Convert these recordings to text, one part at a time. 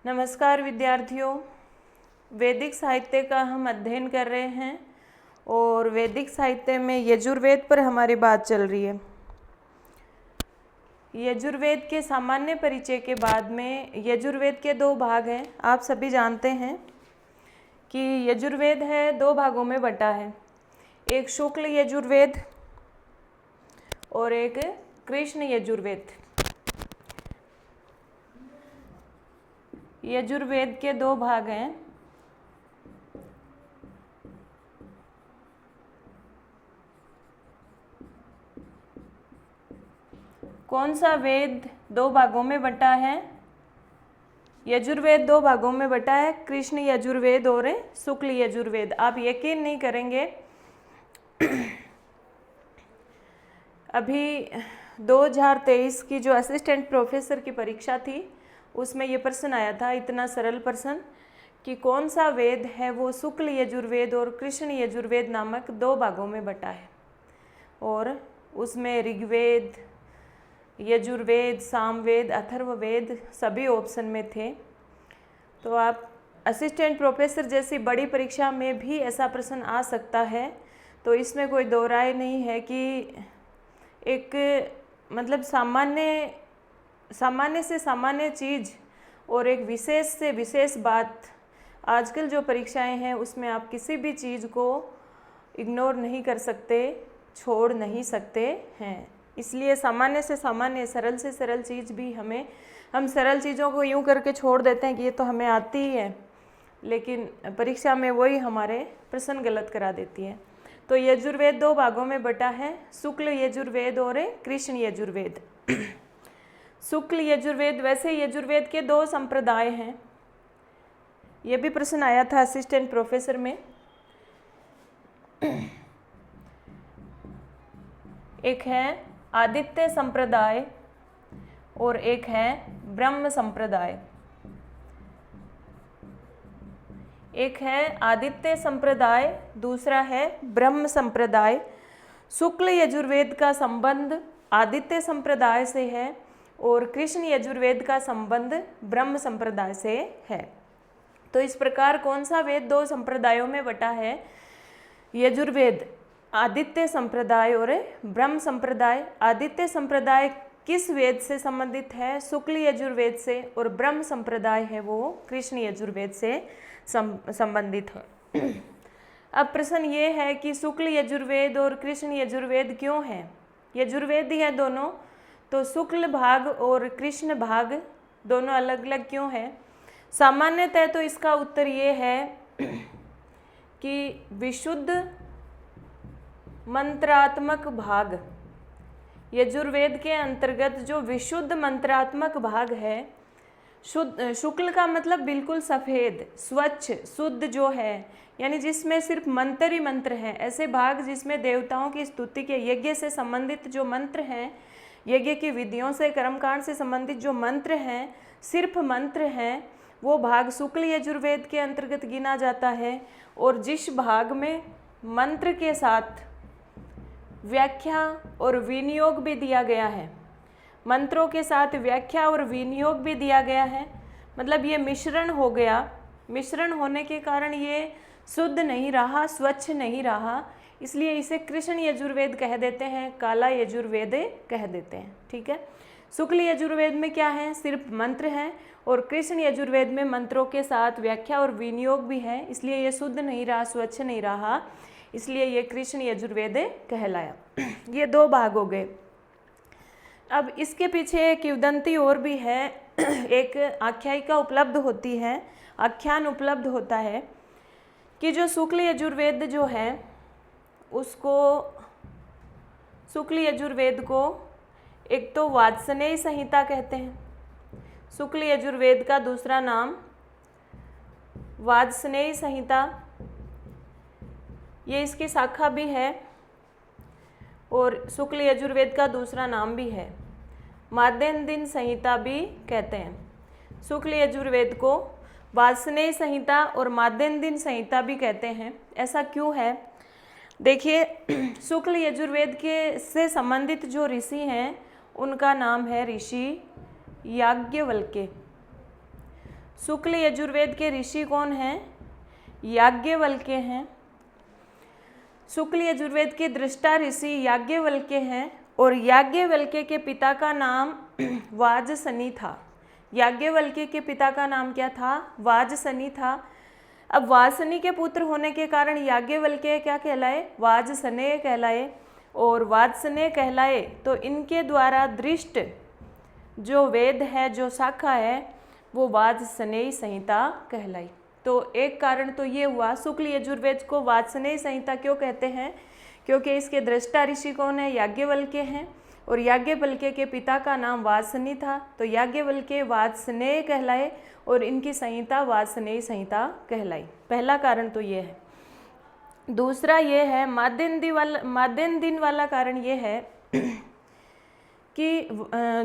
नमस्कार विद्यार्थियों, वैदिक साहित्य का हम अध्ययन कर रहे हैं और वैदिक साहित्य में यजुर्वेद पर हमारी बात चल रही है। यजुर्वेद के सामान्य परिचय के बाद में यजुर्वेद के दो भाग हैं। आप सभी जानते हैं कि यजुर्वेद है दो भागों में बटा है, एक शुक्ल यजुर्वेद और एक कृष्ण यजुर्वेद। यजुर्वेद के दो भाग हैं, कौन सा वेद दो भागों में बटा है? यजुर्वेद दो भागों में बटा है, कृष्ण यजुर्वेद और शुक्ल यजुर्वेद। आप यकीन नहीं करेंगे, अभी 2023 की जो असिस्टेंट प्रोफेसर की परीक्षा थी उसमें ये प्रश्न आया था, इतना सरल प्रश्न कि कौन सा वेद है वो शुक्ल यजुर्वेद और कृष्ण यजुर्वेद नामक दो भागों में बटा है। और उसमें ऋग्वेद, यजुर्वेद, सामवेद, अथर्ववेद सभी ऑप्शन में थे। तो आप असिस्टेंट प्रोफेसर जैसी बड़ी परीक्षा में भी ऐसा प्रश्न आ सकता है, तो इसमें कोई दो राय नहीं है कि एक मतलब सामान्य से सामान्य चीज़ और एक विशेष से विशेष बात, आजकल जो परीक्षाएं हैं उसमें आप किसी भी चीज़ को इग्नोर नहीं कर सकते, छोड़ नहीं सकते हैं। इसलिए सामान्य से सामान्य, सरल से सरल चीज़ भी हम सरल चीज़ों को यूं करके छोड़ देते हैं कि ये तो हमें आती ही है, लेकिन परीक्षा में वही हमारे प्रश्न गलत करा देती है। तो यजुर्वेद दो भागों में बटा है, शुक्ल यजुर्वेद और कृष्ण यजुर्वेद। शुक्ल यजुर्वेद, वैसे यजुर्वेद के दो संप्रदाय हैं, ये भी प्रश्न आया था असिस्टेंट प्रोफेसर में। एक है आदित्य संप्रदाय और एक है ब्रह्म संप्रदाय। एक है आदित्य संप्रदाय, दूसरा है ब्रह्म संप्रदाय। शुक्ल यजुर्वेद का संबंध आदित्य संप्रदाय से है और कृष्ण यजुर्वेद का संबंध ब्रह्म संप्रदाय से है। तो इस प्रकार कौन सा वेद दो संप्रदायों में बटा है? यजुर्वेद आदित्य संप्रदाय और ब्रह्म संप्रदाय। आदित्य संप्रदाय किस वेद से संबंधित है? शुक्ल यजुर्वेद से, और ब्रह्म संप्रदाय है वो कृष्ण यजुर्वेद से संबंधित है। अब प्रश्न ये है कि शुक्ल यजुर्वेद और कृष्ण यजुर्वेद क्यों है? यजुर्वेद ही है दोनों, तो शुक्ल भाग और कृष्ण भाग दोनों अलग अलग क्यों है? सामान्यतः तो इसका उत्तर ये है कि विशुद्ध मंत्रात्मक भाग, यजुर्वेद के अंतर्गत जो विशुद्ध मंत्रात्मक भाग है, शुक्ल का मतलब बिल्कुल सफ़ेद, स्वच्छ, शुद्ध जो है, यानी जिसमें सिर्फ मंत्र ही मंत्र हैं। ऐसे भाग जिसमें देवताओं की स्तुति के, यज्ञ से संबंधित जो मंत्र हैं, यज्ञ की विधियों से, कर्मकांड से संबंधित जो मंत्र हैं, सिर्फ मंत्र हैं, वो भाग शुक्ल यजुर्वेद के अंतर्गत गिना जाता है। और जिस भाग में मंत्र के साथ व्याख्या और विनियोग भी दिया गया है, मंत्रों के साथ व्याख्या और विनियोग भी दिया गया है, मतलब ये मिश्रण हो गया। मिश्रण होने के कारण ये शुद्ध नहीं रहा, स्वच्छ नहीं रहा, इसलिए इसे कृष्ण यजुर्वेद कह देते हैं, काला यजुर्वेद कह देते हैं। ठीक है। शुक्ल यजुर्वेद में क्या है? सिर्फ मंत्र हैं, और कृष्ण यजुर्वेद में मंत्रों के साथ व्याख्या और विनियोग भी है, इसलिए ये शुद्ध नहीं रहा, स्वच्छ नहीं रहा, इसलिए ये कृष्ण यजुर्वेद कहलाया। ये दो भाग हो गए। अब इसके पीछे एक किंवदंती और भी है, एक आख्यायिका उपलब्ध होती है, आख्यान उपलब्ध होता है कि जो शुक्ल यजुर्वेद जो है उसको, शुक्ल यजुर्वेद को एक तो वाजसनेयी संहिता कहते हैं, शुक्ल यजुर्वेद का दूसरा नाम वाजसनेयी संहिता, ये इसकी शाखा भी है, और शुक्ल यजुर्वेद का दूसरा नाम भी है, माध्यन्दिन संहिता भी कहते हैं। शुक्ल यजुर्वेद को वाजसनेयी संहिता और माध्यन्दिन संहिता भी कहते हैं। ऐसा क्यों है? देखिए, शुक्ल यजुर्वेद के से संबंधित जो ऋषि हैं उनका नाम है ऋषि याज्ञवल्क्य। शुक्ल यजुर्वेद के ऋषि कौन हैं? याज्ञवल्क्य हैं। शुक्ल यजुर्वेद के दृष्टा ऋषि याज्ञवल्क्य हैं और याज्ञवल्क्य के पिता का नाम वाजसनी था। याज्ञवल्क्य के पिता का नाम क्या था? वाजसनी था। अब वाजसनी के पुत्र होने के कारण याज्ञवल्क्य क्या कहलाए? वाजसनेय कहलाए। और वाजसनेय कहलाए तो इनके द्वारा दृष्ट जो वेद है, जो शाखा है, वो वाजसनेय संहिता कहलाई। तो एक कारण तो ये हुआ, शुक्ल यजुर्वेद को वाजसनेय संहिता क्यों कहते हैं? क्योंकि इसके दृष्टा ऋषि कौन है? याज्ञवल्क्य हैं और याज्ञवल्क्य के पिता का नाम वाजसनी था, तो याज्ञवल्क्य वाजसनेय कहलाए और इनकी संहिता वाजसनेय संहिता कहलाई। पहला कारण तो ये है। दूसरा ये है, माध्यन दिन वाला कारण ये है कि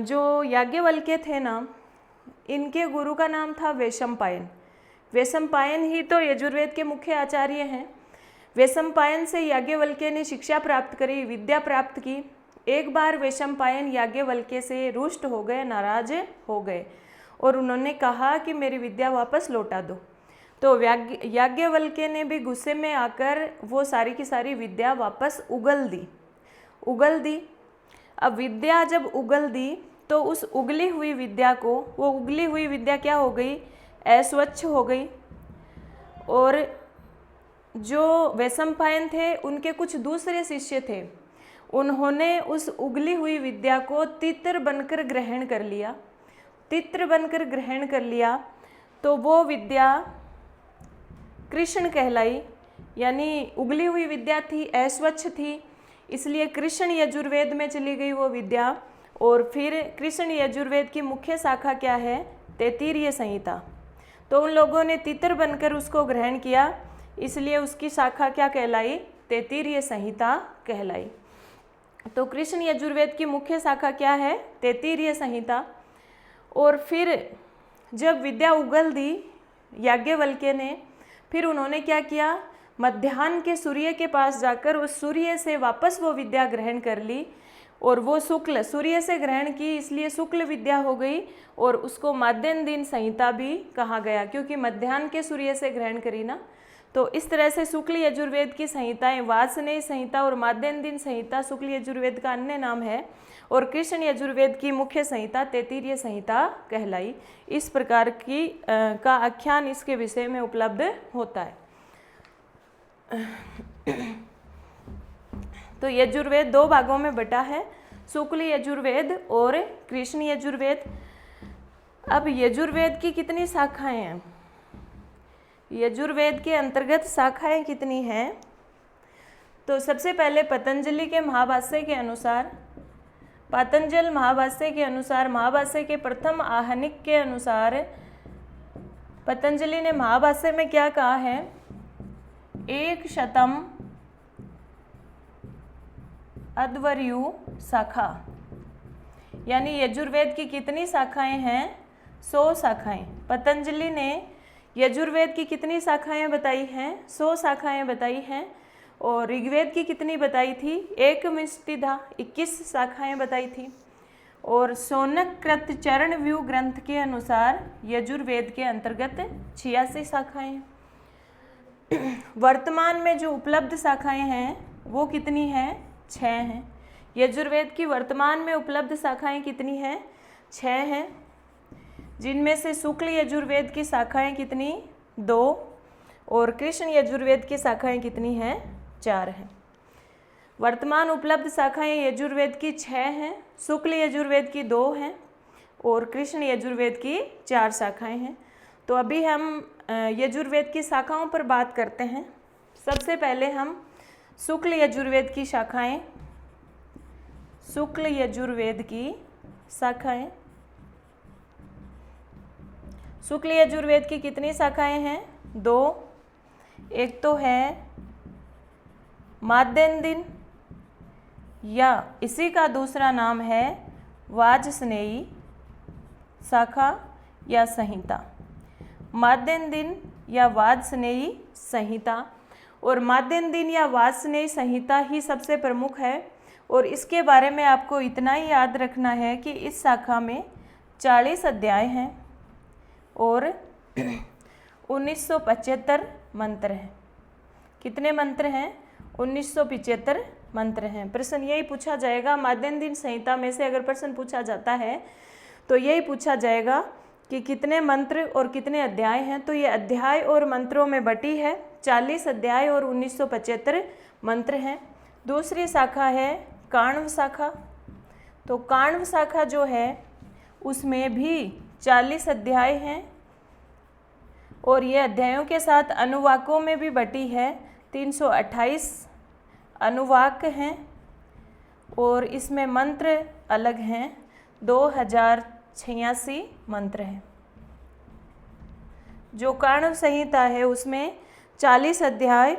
जो याज्ञवल्क्य थे ना, इनके गुरु का नाम था वैशंपायन। वैशंपायन ही तो यजुर्वेद के मुख्य आचार्य हैं। वैशंपायन से याज्ञवल्क्य ने शिक्षा प्राप्त करी, विद्या प्राप्त की। एक बार वैशंपायन याज्ञवल्क्य से रुष्ट हो गए, नाराज हो गए और उन्होंने कहा कि मेरी विद्या वापस लौटा दो। तो याज्ञवल्क्य ने भी गुस्से में आकर वो सारी की सारी विद्या वापस उगल दी। अब विद्या जब उगल दी तो उस उगली हुई विद्या को, वो उगली हुई विद्या क्या हो गई? अस्वच्छ हो गई। और जो वैशंपायन थे उनके कुछ दूसरे शिष्य थे, उन्होंने उस उगली हुई विद्या को तित्र बनकर ग्रहण कर लिया। तित्र बनकर ग्रहण कर लिया तो वो विद्या कृष्ण कहलाई। यानी उगली हुई विद्या थी, अस्वच्छ थी, इसलिए कृष्ण यजुर्वेद में चली गई वो विद्या। और फिर कृष्ण यजुर्वेद की मुख्य शाखा क्या है? तैत्तिरीय संहिता। तो उन लोगों ने तित्र बनकर उसको ग्रहण किया, इसलिए उसकी शाखा क्या कहलाई? तैत्तिरीय संहिता कहलाई। तो कृष्ण यजुर्वेद की मुख्य शाखा क्या है? तैत्तिरीय संहिता। और फिर जब विद्या उगल दी याज्ञवल्क्य ने, फिर उन्होंने क्या किया? मध्याह्न के सूर्य के पास जाकर उस सूर्य से वापस वो विद्या ग्रहण कर ली और वो शुक्ल, सूर्य से ग्रहण की इसलिए शुक्ल विद्या हो गई और उसको माध्यन दिन संहिता भी कहा गया, क्योंकि मध्याह्न के सूर्य से ग्रहण करी ना। तो इस तरह से शुक्ल यजुर्वेद की संहिताएं वाजसनेय संहिता और माध्यन दिन संहिता शुक्ल यजुर्वेद का अन्य नाम है और कृष्ण यजुर्वेद की मुख्य संहिता तैत्तिरीय संहिता कहलाई। इस प्रकार की का आख्यान इसके विषय में उपलब्ध होता है। तो यजुर्वेद दो भागों में बटा है, शुक्ल यजुर्वेद और कृष्ण यजुर्वेद। अब यजुर्वेद की कितनी शाखाएं हैं? यजुर्वेद के अंतर्गत शाखाएं कितनी हैं? तो सबसे पहले पतंजलि के महाभाष्य के अनुसार, पातंजल महाभाष्य के अनुसार, महाभाष्य के प्रथम आहनिक के अनुसार पतंजलि ने महाभाष्य में क्या कहा है? 100 अध्वर्यु शाखा। यानी यजुर्वेद की कितनी शाखाएं हैं? 100 शाखाएं। पतंजलि ने यजुर्वेद की कितनी शाखाएं बताई हैं? 100 शाखाएं बताई हैं। और ऋग्वेद की कितनी बताई थी? 21 शाखाएं बताई थी। और शौनक चरण व्यू ग्रंथ के अनुसार यजुर्वेद के अंतर्गत 86 शाखाएं हैं। वर्तमान में जो उपलब्ध शाखाएं हैं वो कितनी हैं? 6 हैं। यजुर्वेद की वर्तमान में उपलब्ध शाखाएं कितनी हैं? 6 हैं, जिनमें से शुक्ल यजुर्वेद की शाखाएं कितनी? 2 और कृष्ण यजुर्वेद की शाखाएं कितनी हैं? 4 हैं। वर्तमान उपलब्ध शाखाएं यजुर्वेद की 6 हैं, शुक्ल यजुर्वेद की 2 हैं और कृष्ण यजुर्वेद की 4 शाखाएं हैं। तो अभी हम यजुर्वेद की शाखाओं पर बात करते हैं। सबसे पहले हम शुक्ल यजुर्वेद की शाखाएं, शुक्ल यजुर्वेद की शाखाएं। शुक्ल यजुर्वेद की कितनी शाखाएं हैं? 2। एक तो है माध्यन दिन या इसी का दूसरा नाम है वाजसनेयी शाखा या संहिता। माध्यन दिन या वाजसनेयी संहिता, और माध्यन दिन या वाजसनेयी संहिता ही सबसे प्रमुख है। और इसके बारे में आपको इतना ही याद रखना है कि इस शाखा में 40 अध्याय हैं और 1975 मंत्र हैं। कितने मंत्र हैं? 1975 मंत्र हैं। प्रश्न यही पूछा जाएगा माध्यम दिन संहिता में से, अगर प्रश्न पूछा जाता है तो यही पूछा जाएगा कि कितने मंत्र और कितने अध्याय हैं। तो ये अध्याय और मंत्रों में बटी है, 40 अध्याय और 1975 मंत्र हैं। दूसरी शाखा है काण्व शाखा। तो काण्व शाखा जो है उसमें भी 40 अध्याय हैं और ये अध्यायों के साथ अनुवाकों में भी बटी है। 328 अनुवाक हैं और इसमें मंत्र अलग हैं, 2086 मंत्र हैं। जो काण्व संहिता है उसमें 40 अध्याय,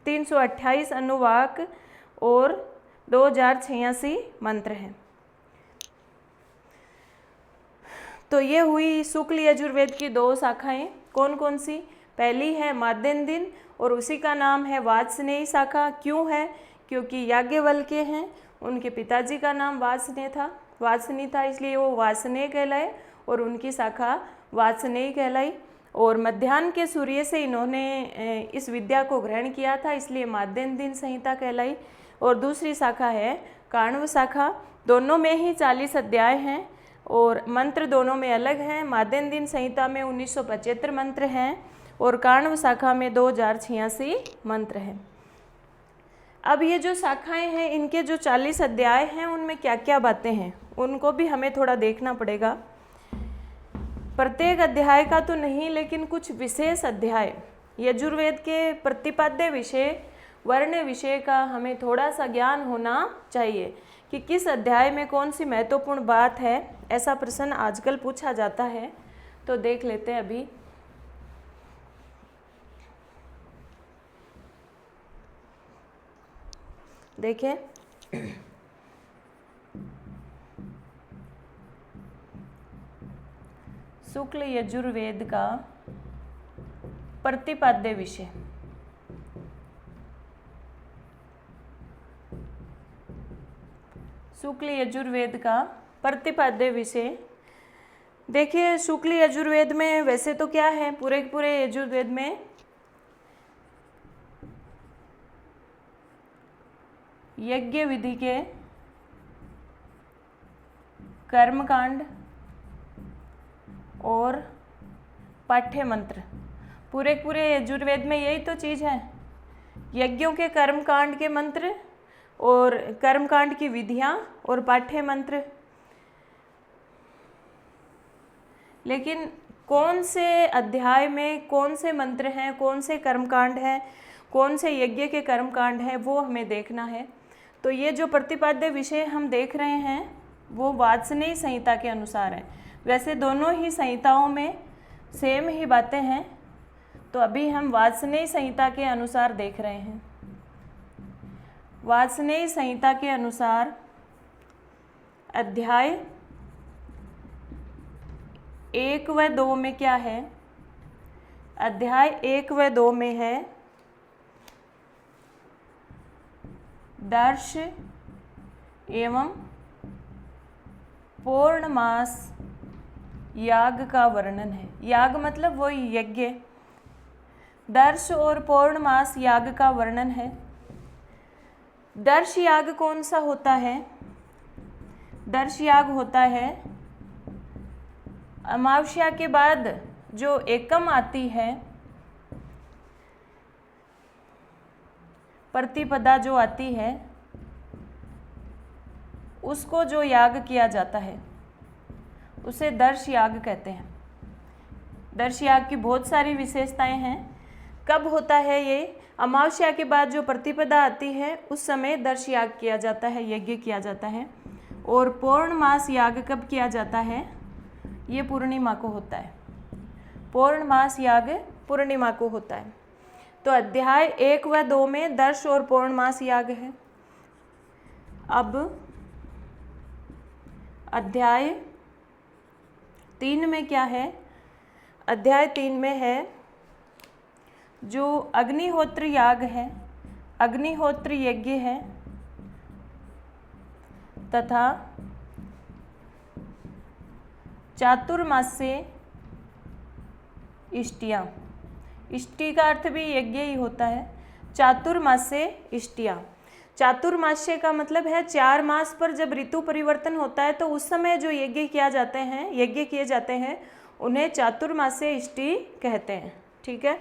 328 अनुवाक और 2086 मंत्र हैं। तो ये हुई शुक्ल यजुर्वेद की 2 शाखाएं। कौन कौन सी? पहली है माध्यम दिन और उसी का नाम है वाजस्नेयी शाखा। क्यों है? क्योंकि याज्ञवल्क्य हैं, उनके पिताजी का नाम वाजस्नेयी था, इसलिए वो वाजस्नेय कहलाए और उनकी शाखा वाजस्नेयी कहलाई। और मध्याह्न के सूर्य से इन्होंने इस विद्या को ग्रहण किया था, इसलिए माध्यम दिन संहिता कहलाई। और दूसरी शाखा है काण्व शाखा। दोनों में ही 40 अध्याय हैं और मंत्र दोनों में अलग हैं। माध्यम दिन संहिता में 1975 मंत्र हैं और काण्व शाखा में 2086 मंत्र हैं। अब ये जो शाखाएं हैं, इनके जो 40 अध्याय हैं उनमें क्या क्या बातें हैं उनको भी हमें थोड़ा देखना पड़ेगा। प्रत्येक अध्याय का तो नहीं, लेकिन कुछ विशेष अध्याय यजुर्वेद के प्रतिपाद्य विषय, वर्ण विषय का हमें थोड़ा सा ज्ञान होना चाहिए कि किस अध्याय में कौन सी महत्वपूर्ण बात है। ऐसा प्रश्न आजकल पूछा जाता है, तो देख लेते हैं अभी। देखें, शुक्ल यजुर्वेद का प्रतिपाद्य विषय। शुक्ल यजुर्वेद का प्रतिपाद्य विषय। देखिए, शुक्ल यजुर्वेद में वैसे तो क्या है, पूरे यजुर्वेद में यज्ञ विधि के कर्मकांड और पाठ्य मंत्र, पूरे यजुर्वेद में यही तो चीज़ है। यज्ञों के कर्मकांड के मंत्र और कर्मकांड की विधियां और पाठ्य मंत्र। लेकिन कौन से अध्याय में कौन से मंत्र हैं, कौन से कर्मकांड हैं, कौन से यज्ञ के कर्मकांड हैं, वो हमें देखना है। तो ये जो प्रतिपाद्य विषय हम देख रहे हैं वो वाजस्नेयी संहिता के अनुसार है। वैसे दोनों ही संहिताओं में सेम ही बातें हैं, तो अभी हम वाजस्नेयी संहिता के अनुसार देख रहे हैं। वाजस्नेयी संहिता के अनुसार अध्याय 1 व 2 में क्या है? अध्याय 1 व 2 में है दर्श एवं पौर्णमास याग का वर्णन है। याग मतलब वही यज्ञ। दर्श और पौर्णमास याग का वर्णन है। दर्श याग कौन सा होता है? दर्श याग होता है अमावस्या के बाद जो एकम आती है, प्रतिपदा जो आती है, उसको जो याग किया जाता है उसे दर्श याग कहते हैं। दर्श याग की बहुत सारी विशेषताएं हैं। कब होता है ये? अमावस्या के बाद जो प्रतिपदा आती है उस समय दर्श याग किया जाता है, यज्ञ किया जाता है। और पौर्णमास याग कब किया जाता है? ये पूर्णिमा को होता है। पौर्णमास याग पूर्णिमा को होता है। तो अध्याय 1 व 2 में दर्श और पौर्णमास याग है। अब अध्याय 3 में क्या है? अध्याय 3 में है जो अग्निहोत्र याग है, अग्निहोत्र यज्ञ है, तथा चातुर्मास्य इष्टियाँ। इष्टि का अर्थ भी यज्ञ ही होता है। चातुर्मासे इष्टियाँ। चातुर्मास्य का मतलब है 4 मास पर जब ऋतु परिवर्तन होता है तो उस समय जो यज्ञ किए जाते हैं उन्हें चातुर्मास्य इष्टि कहते हैं। ठीक है,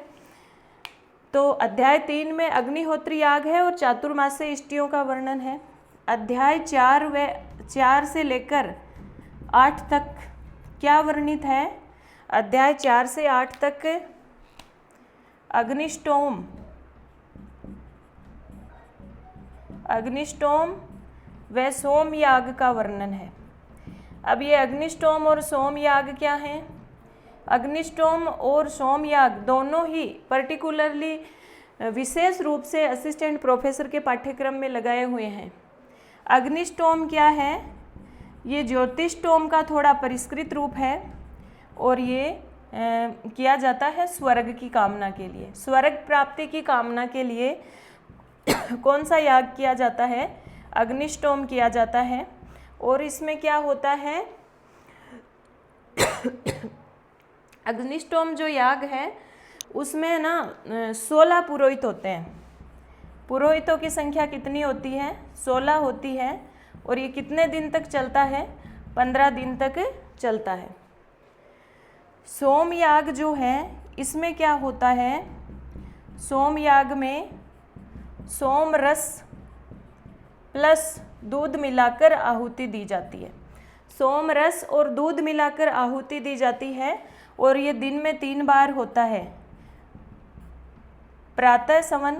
तो अध्याय 3 में अग्निहोत्री याग है और चातुर्मास्य इष्टियों का वर्णन है। अध्याय 4 से लेकर 8 तक क्या वर्णित है? अध्याय 4 से 8 तक अग्निष्टोम व सोम याग का वर्णन है। अब ये अग्निष्टोम और सोम याग क्या हैं? अग्निष्टोम और सोम याग दोनों ही पर्टिकुलरली विशेष रूप से असिस्टेंट प्रोफेसर के पाठ्यक्रम में लगाए हुए हैं। अग्निष्टोम क्या है? ये ज्योतिष्टोम का थोड़ा परिष्कृत रूप है और ये किया जाता है स्वर्ग की कामना के लिए, स्वर्ग प्राप्ति की कामना के लिए कौन सा याग किया जाता है? अग्निष्टोम किया जाता है। और इसमें क्या होता है? अग्निष्टोम जो याग है उसमें ना 16 पुरोहित होते हैं। पुरोहितों की संख्या कितनी होती है? 16 होती है। और ये कितने दिन तक चलता है? 15 दिन तक चलता है। सोम याग जो है इसमें क्या होता है? सोम याग में सोम रस प्लस दूध मिलाकर आहुति दी जाती है। सोम रस और दूध मिलाकर आहुति दी जाती है और ये दिन में 3 बार होता है। प्रातः सवन,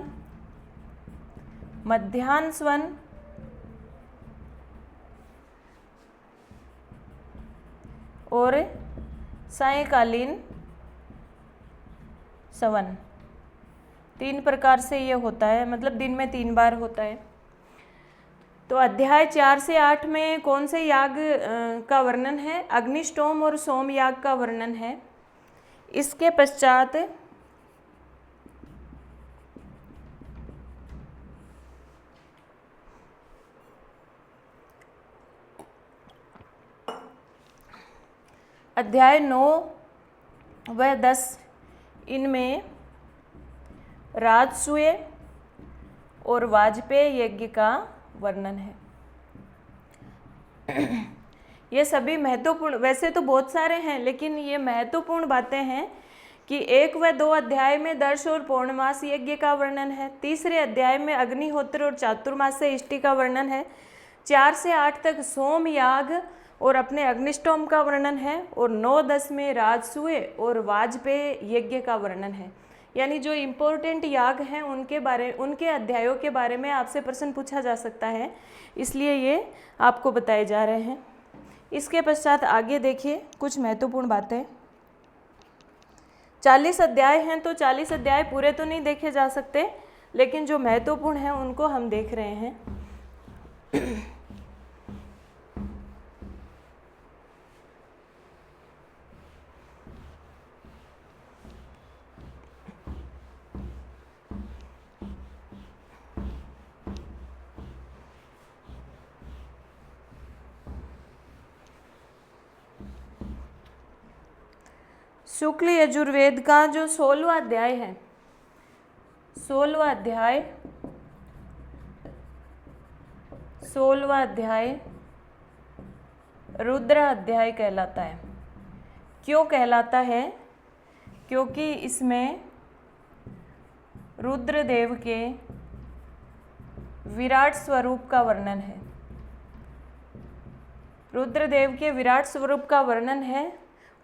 मध्याह्न स्वन और सायंकालीन सवन। 3 प्रकार से ये होता है, मतलब दिन में 3 बार होता है। तो अध्याय 4 से 8 में कौन से याग का वर्णन है? अग्निष्टोम और सोम याग का वर्णन है। इसके पश्चात अध्याय 9 व 10 इनमें राजसूय और वाजपेय यज्ञ का वर्णन है। ये सभी महत्वपूर्ण, वैसे तो बहुत सारे हैं लेकिन ये महत्वपूर्ण बातें हैं कि 1 व 2 अध्याय में दर्श और पौर्णमास यज्ञ का वर्णन है। तीसरे अध्याय में अग्निहोत्र और चातुर्मास्य इष्टि का वर्णन है। 4 से 8 तक सोम याग और अपने अग्निष्टोम का वर्णन है और 9-10 में राजसूय और वाजपेय यज्ञ का वर्णन है। यानी जो इम्पोर्टेंट याग हैं उनके अध्यायों के बारे में आपसे प्रश्न पूछा जा सकता है, इसलिए ये आपको बताए जा रहे हैं। इसके पश्चात आगे देखिए कुछ महत्वपूर्ण बातें। 40 अध्याय हैं तो 40 अध्याय पूरे तो नहीं देखे जा सकते, लेकिन जो महत्वपूर्ण हैं उनको हम देख रहे हैं। शुक्ल यजुर्वेद का जो 16वां अध्याय है, 16वां अध्याय रुद्र अध्याय कहलाता है। क्यों कहलाता है? क्योंकि इसमें रुद्रदेव के विराट स्वरूप का वर्णन है। रुद्रदेव के विराट स्वरूप का वर्णन है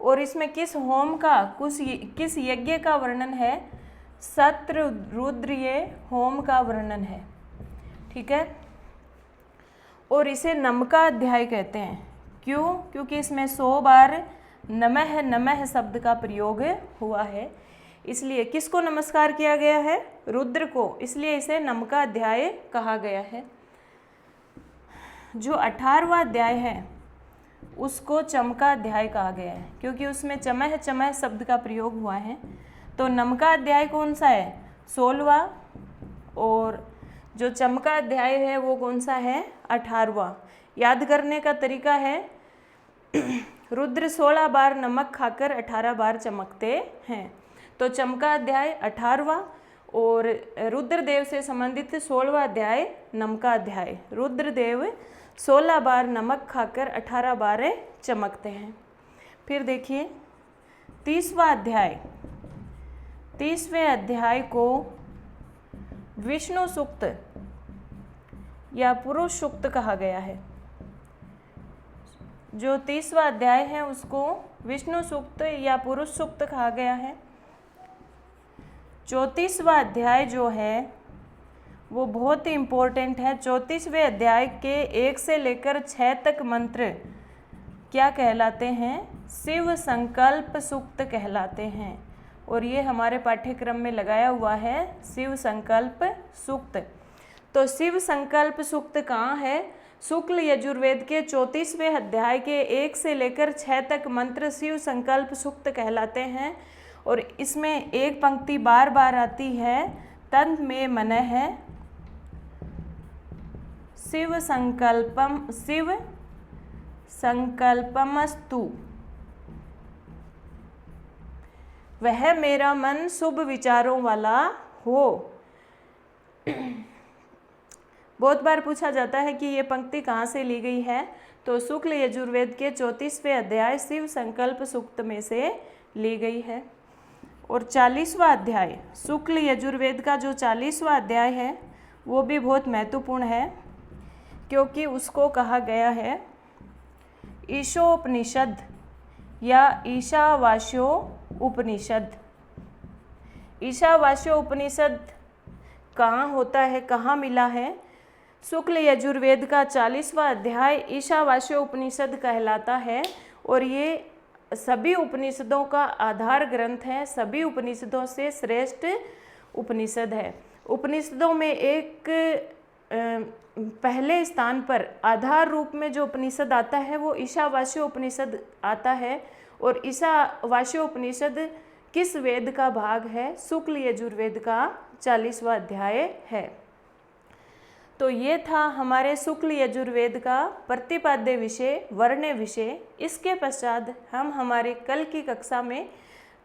और इसमें किस होम का, किस यज्ञ का वर्णन है? सत्र रुद्रीय होम का वर्णन है। ठीक है, और इसे नमका अध्याय कहते हैं। क्यों? क्योंकि इसमें 100 बार नमः नमः शब्द का प्रयोग हुआ है, इसलिए किसको नमस्कार किया गया है? रुद्र को, इसलिए इसे नमका अध्याय कहा गया है। जो 18वां अध्याय है उसको चमका अध्याय कहा गया है, क्योंकि उसमें चमह चमह शब्द का प्रयोग हुआ है। तो नमका अध्याय कौन सा है? 16वां, और जो चमका अध्याय है वो कौन सा है? 18वां। याद करने का तरीका है रुद्र 16 बार नमक खाकर 18 बार चमकते हैं। तो चमका अध्याय 18वां और रुद्रदेव से संबंधित 16वां अध्याय नमका अध्याय। रुद्रदेव 16 बार नमक खाकर 18 बार चमकते हैं। फिर देखिए 30वां अध्याय। 30वें अध्याय को विष्णु सूक्त या पुरुष सूक्त कहा गया है। जो 30वां अध्याय है उसको विष्णु सूक्त या पुरुष सूक्त कहा गया है। 34वां अध्याय जो है वो बहुत ही इम्पोर्टेंट है। 34वें अध्याय के 1 से लेकर 6 तक मंत्र क्या कहलाते हैं? शिव संकल्प सूक्त कहलाते हैं। और ये हमारे पाठ्यक्रम में लगाया हुआ है शिव संकल्प सूक्त। तो शिव संकल्प सूक्त कहाँ है? शुक्ल यजुर्वेद के 34वें अध्याय के 1 से लेकर 6 तक मंत्र शिव संकल्प सूक्त कहलाते हैं। और इसमें एक पंक्ति बार बार आती है, तन में मन है शिव संकल्पमस्तु, वह मेरा मन शुभ विचारों वाला हो। बहुत बार पूछा जाता है कि ये पंक्ति कहाँ से ली गई है, तो शुक्ल यजुर्वेद के 34वें अध्याय शिव संकल्प सूक्त में से ली गई है। और 40वां अध्याय, शुक्ल यजुर्वेद का जो 40वां अध्याय है वो भी बहुत महत्वपूर्ण है, क्योंकि उसको कहा गया है ईशोपनिषद या ईशावास्यो उपनिषद। ईशावास्यो उपनिषद कहाँ होता है, कहाँ मिला है? शुक्ल यजुर्वेद का 40वां अध्याय ईशावास्यो उपनिषद कहलाता है। और ये सभी उपनिषदों का आधार ग्रंथ है, सभी उपनिषदों से श्रेष्ठ उपनिषद है। उपनिषदों में एक पहले स्थान पर आधार रूप में जो उपनिषद आता है वो ईशावास्यो उपनिषद आता है। और ईशावास्यो उपनिषद किस वेद का भाग है? शुक्ल यजुर्वेद का 40वां अध्याय है। तो ये था हमारे शुक्ल यजुर्वेद का प्रतिपाद्य विषय, वर्ण विषय। इसके पश्चात हम हमारे कल की कक्षा में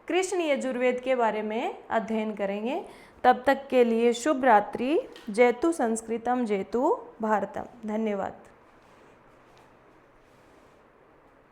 कृष्ण यजुर्वेद के बारे में अध्ययन करेंगे। तब तक के लिए शुभ रात्रि। जयतु संस्कृतम जयतु भारतम। धन्यवाद।